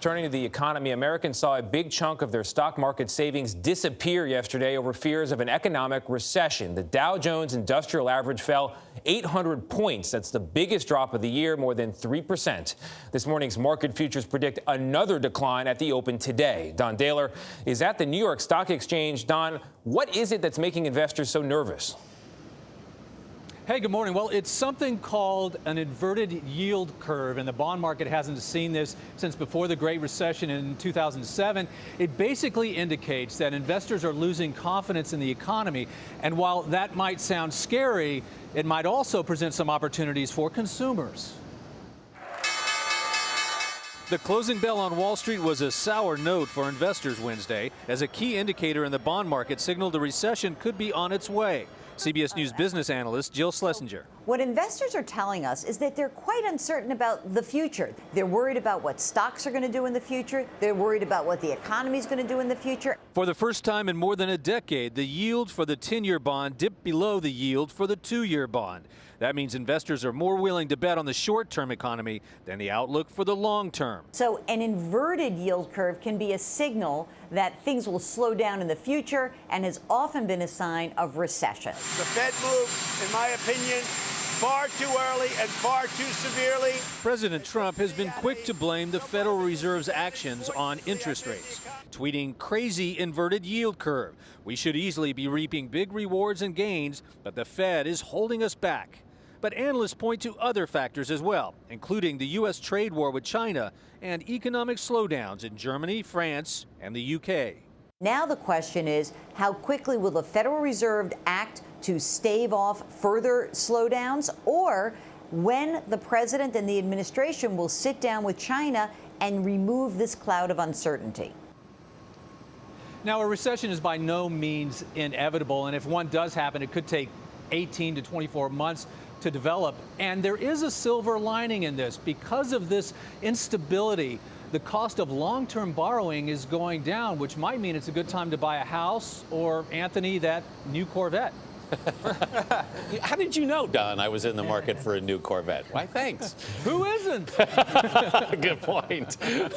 Turning to the economy, Americans saw a big chunk of their stock market savings disappear yesterday over fears of an economic recession. The Dow Jones Industrial Average fell 800 points. That's the biggest drop of the year, more than 3%. This morning's market futures predict another decline at the open today. Don Dahler is at the New York Stock Exchange. Don, what is it that's making investors so nervous? Hey, good morning. Well, it's something called an inverted yield curve, and the bond market hasn't seen this since before the Great Recession in 2007. It basically indicates that investors are losing confidence in the economy, and while that might sound scary, it might also present some opportunities for consumers. The closing bell on Wall Street was a sour note for investors Wednesday, as a key indicator in the bond market signaled a recession could be on its way. CBS News business analyst Jill Schlesinger. What investors are telling us is that they're quite uncertain about the future. They're worried about what stocks are going to do in the future. They're worried about what the economy is going to do in the future. For the first time in more than a decade, the yield for the 10-year bond dipped below the yield for the 2-year bond. That means investors are more willing to bet on the short-term economy than the outlook for the long term. So an inverted yield curve can be a signal that things will slow down in the future and has often been a sign of recession. The Fed moved, in my opinion, far too early and far too severely. President Trump has been quick to blame the Federal Reserve's actions on interest rates, tweeting crazy inverted yield curve. We should easily be reaping big rewards and gains, but the Fed is holding us back. But analysts point to other factors as well, including the U.S. trade war with China and economic slowdowns in Germany, France, and the UK. Now the question is, how quickly will the Federal Reserve act to stave off further slowdowns, or when the president and the administration will sit down with China and remove this cloud of uncertainty? Now, a recession is by no means inevitable, and if one does happen, it could take 18 to 24 months to develop. And there is a silver lining in this. Because of this instability, the cost of long-term borrowing is going down, which might mean it's a good time to buy a house or, Anthony, that new Corvette. How did you know, Don, I was in the market for a new Corvette? Why, thanks. Who isn't? Good point.